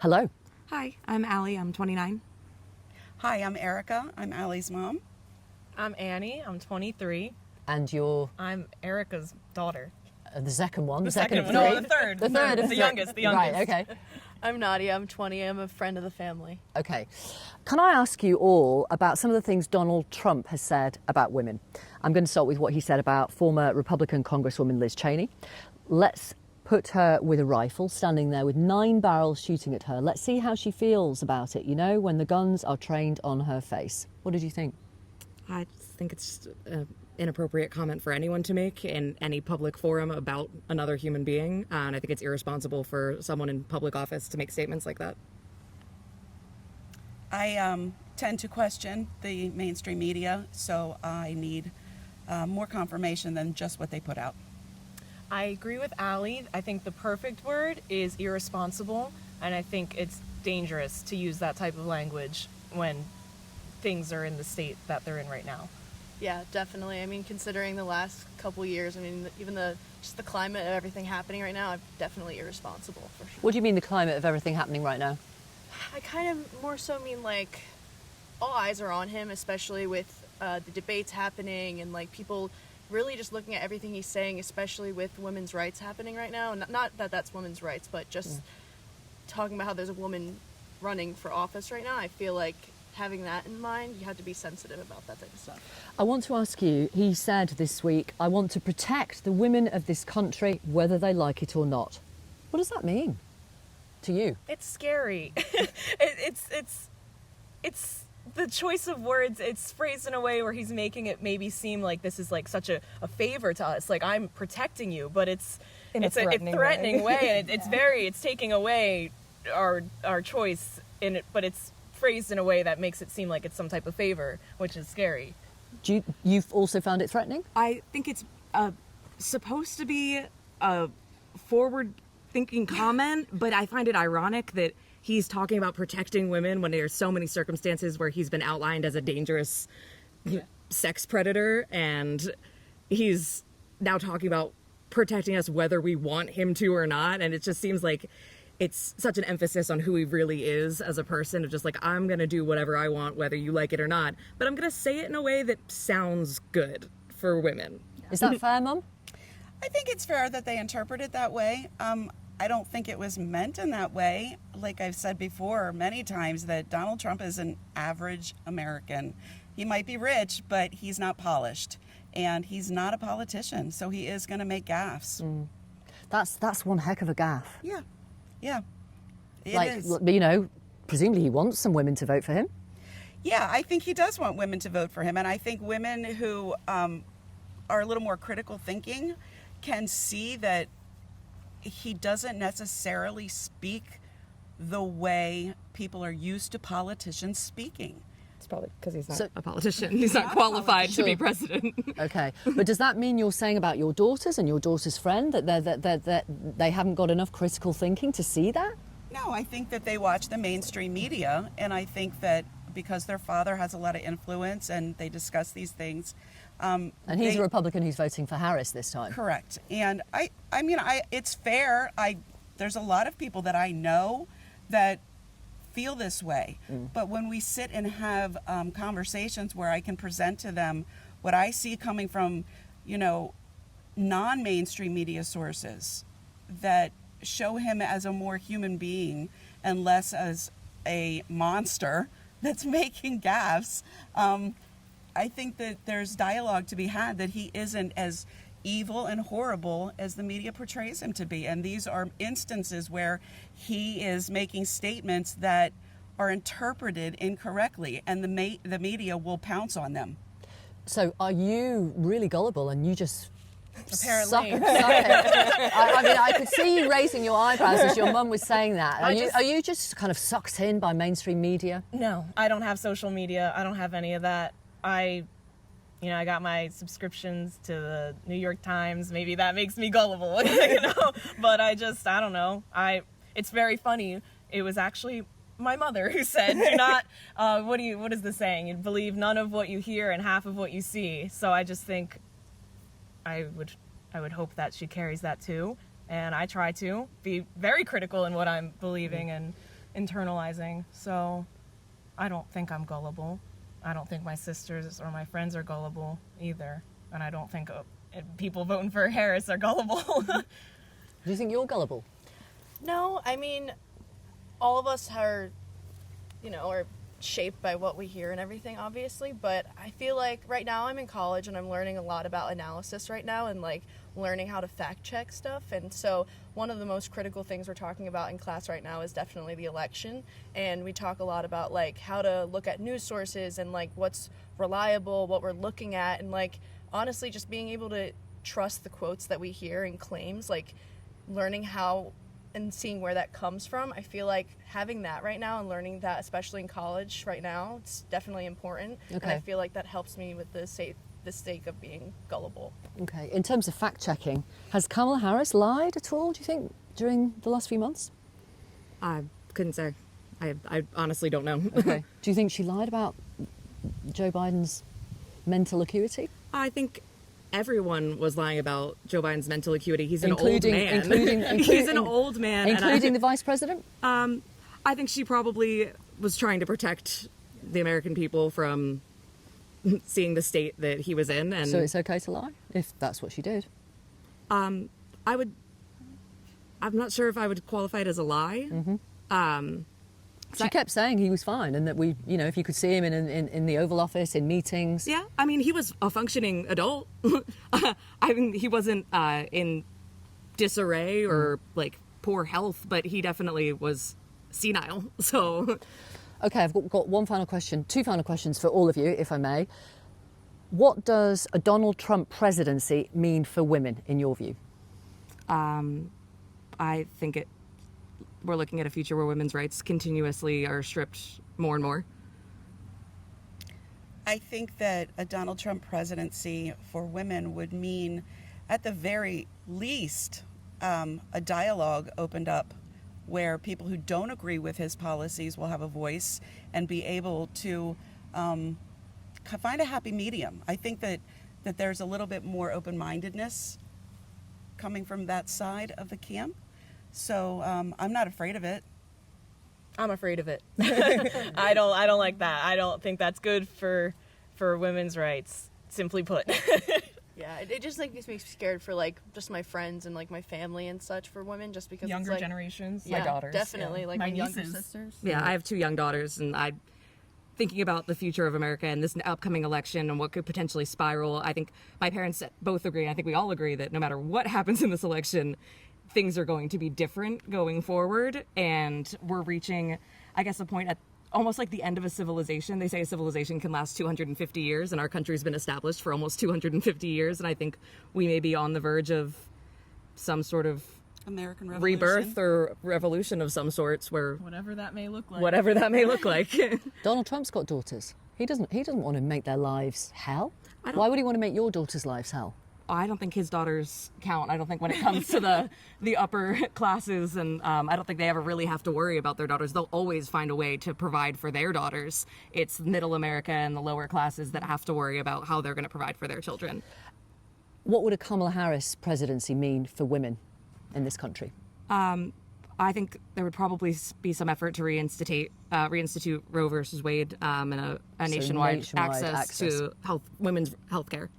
Hello. Hi, I'm Allie. I'm 29. Hi, I'm Erica. I'm Allie's mom. I'm Annie. I'm 23. And you're I'm Erica's daughter. the second one? The second second of one. three? No, the third. The third of The three. youngest. Right, okay. I'm Nadia, I'm 20, I'm a friend of the family. Okay. Can I ask you all about some of the things Donald Trump has said about women? I'm going to start with what he said about former Republican Congresswoman Liz Cheney. Let's put her with a rifle, standing there with 9 barrels shooting at her. Let's see how she feels about it, you know, when the guns are trained on her face. What did you think? I think it's just an inappropriate comment for anyone to make in any public forum about another human being. And I think it's irresponsible for someone in public office to make statements like that. I tend to question the mainstream media, so I need more confirmation than just what they put out. I agree with Allie. I think the perfect word is irresponsible, and I think it's dangerous to use that type of language when things are in the state that they're in right now. Yeah, definitely. I mean, considering the last couple years, I mean, even just the climate of everything happening right now, I'm definitely irresponsible for sure. What do you mean the climate of everything happening right now? I kind of more so mean like all eyes are on him, especially with the debates happening and like people really just looking at everything he's saying, especially with women's rights happening right now. Not that that's women's rights, but just talking about how there's a woman running for office right now. I feel like having that in mind, you have to be sensitive about that type of stuff. I want to ask you, he said this week, I want to protect the women of this country, whether they like it or not. What does that mean to you? It's scary. It's the choice of words. It's phrased in a way where he's making it maybe seem like this is like such a favor to us, like I'm protecting you, but it's a threatening way, and it's taking away our choice in it, but it's phrased in a way that makes it seem like it's some type of favor, which is scary. You've also found it threatening? I think it's supposed to be a forward-thinking comment, but I find it ironic that he's talking about protecting women when there's so many circumstances where he's been outlined as a dangerous sex predator, and he's now talking about protecting us whether we want him to or not, and it just seems like it's such an emphasis on who he really is as a person, of just like, I'm going to do whatever I want, whether you like it or not, but I'm going to say it in a way that sounds good for women. Is that fair, Mum? I think it's fair that they interpret it that way. I don't think it was meant in that way. Like I've said before many times, that Donald Trump is an average American. He might be rich, but he's not polished. And he's not a politician, so he is going to make gaffes. That's one heck of a gaffe. Yeah, it is. You know, presumably he wants some women to vote for him. Yeah, I think he does want women to vote for him. And I think women who are a little more critical thinking can see that he doesn't necessarily speak the way people are used to politicians speaking. It's probably because he's not a politician. He's not qualified to be president. Okay, but does that mean you're saying about your daughters and your daughter's friend that they haven't got enough critical thinking to see that? No, I think that they watch the mainstream media, and I think that because their father has a lot of influence and they discuss these things. And he's a Republican who's voting for Harris this time. Correct. And I mean, it's fair. There's a lot of people that I know that feel this way. But when we sit and have conversations where I can present to them what I see coming from, non-mainstream media sources that show him as a more human being and less as a monster that's making gaffes, I think that there's dialogue to be had, that he isn't as evil and horrible as the media portrays him to be. And these are instances where he is making statements that are interpreted incorrectly, and the media will pounce on them. So are you really gullible and you just Apparently. suck it? I mean, I could see you raising your eyebrows as your mum was saying that. Are you just kind of sucked in by mainstream media? No, I don't have social media. I don't have any of that. I got my subscriptions to the New York Times. Maybe that makes me gullible, But I don't know. It's very funny. It was actually my mother who said, "Do not. What is the saying? You believe none of what you hear and half of what you see." So I just think I would hope that she carries that too, and I try to be very critical in what I'm believing and internalizing. So I don't think I'm gullible. I don't think my sisters or my friends are gullible either. And I don't think people voting for Harris are gullible. Do you think you're gullible? No, I mean, all of us are shaped by what we hear and everything, obviously, but I feel like right now I'm in college and I'm learning a lot about analysis right now and like learning how to fact check stuff. And so one of the most critical things we're talking about in class right now is definitely the election, and we talk a lot about like how to look at news sources and like what's reliable, what we're looking at, and like honestly just being able to trust the quotes that we hear and claims, like learning how and seeing where that comes from. I feel like having that right now and learning that, especially in college right now, it's definitely important. Okay. And I feel like that helps me with the sake of being gullible. Okay. In terms of fact checking, has Kamala Harris lied at all, do you think, during the last few months? I couldn't say. I honestly don't know. Okay. Do you think she lied about Joe Biden's mental acuity? I think everyone was lying about Joe Biden's mental acuity. He's an old Including- man. He's an old man. Including the vice president? I think she probably was trying to protect the American people from seeing the state that he was in. And So it's okay to lie, if that's what she did. I'm not sure if I would qualify it as a lie. She kept saying he was fine and that if you could see him in the Oval Office, in meetings. Yeah, I mean, he was a functioning adult. I mean, he wasn't in disarray or like poor health, but he definitely was senile. So, Okay, I've got one final question, two final questions for all of you, if I may. What does a Donald Trump presidency mean for women, in your view? I think we're looking at a future where women's rights continuously are stripped more and more. I think that a Donald Trump presidency for women would mean, at the very least, a dialogue opened up where people who don't agree with his policies will have a voice and be able to find a happy medium. I think that there's a little bit more open-mindedness coming from that side of the camp. So I'm not afraid of it. I'm afraid of it. I don't like that. I don't think that's good for women's rights, simply put. Yeah, it just like makes me scared for like just my friends and like my family and such for women, just because Younger it's, like, generations, yeah, my daughters, definitely, yeah. like My my younger nieces. sisters. Yeah, I have 2 young daughters, and I'm thinking about the future of America and this upcoming election and what could potentially spiral. I think my parents both agree, I think we all agree, that no matter what happens in this election, things are going to be different going forward, and we're reaching, I guess, a point at almost like the end of a civilization. They say a civilization can last 250 years, and our country's been established for almost 250 years, and I think we may be on the verge of some sort of American Revolution. rebirth or revolution of some sorts, where Whatever that may look like. whatever that may look like. Donald Trump's got daughters. He doesn't want to make their lives hell. I don't- Why would he want to make your daughters' lives hell? I don't think his daughters count. I don't think when it comes to the upper classes, and I don't think they ever really have to worry about their daughters. They'll always find a way to provide for their daughters. It's middle America and the lower classes that have to worry about how they're going to provide for their children. What would a Kamala Harris presidency mean for women in this country? I think there would probably be some effort to reinstitute Roe versus Wade and a nationwide nationwide access to women's health care.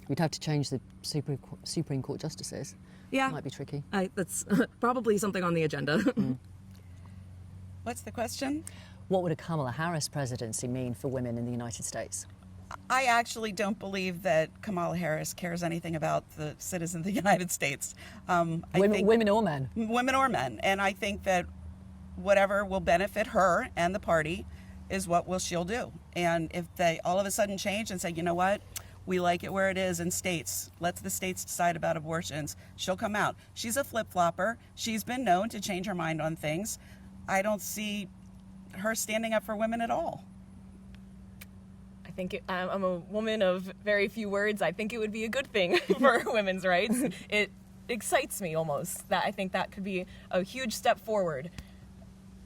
We'd have to change the Supreme Court justices. Yeah. Might be tricky. That's probably something on the agenda. What's the question? What would a Kamala Harris presidency mean for women in the United States? I actually don't believe that Kamala Harris cares anything about the citizens of the United States. Women or men? Women or men. And I think that whatever will benefit her and the party is what she'll do. And if they all of a sudden change and say, you know what, we like it where it is in states, let the states decide about abortions, she'll come out. She's a flip-flopper. She's been known to change her mind on things. I don't see her standing up for women at all. I think I'm a woman of very few words. I think it would be a good thing for women's rights. It excites me almost. I think that could be a huge step forward.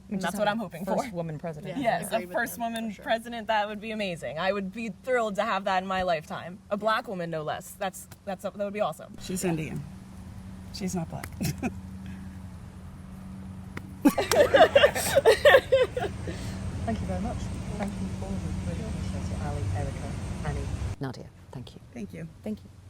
And that's what I'm hoping for. First woman president. Yeah. Yes, agree a with first him, woman for sure. president, that would be amazing. I would be thrilled to have that in my lifetime. A black woman, no less. That would be awesome. She's Indian. She's not black. Thank you very much. Thank you all. We really appreciate it. Ali, Erica, Annie, Nadia. Thank you. Thank you. Thank you.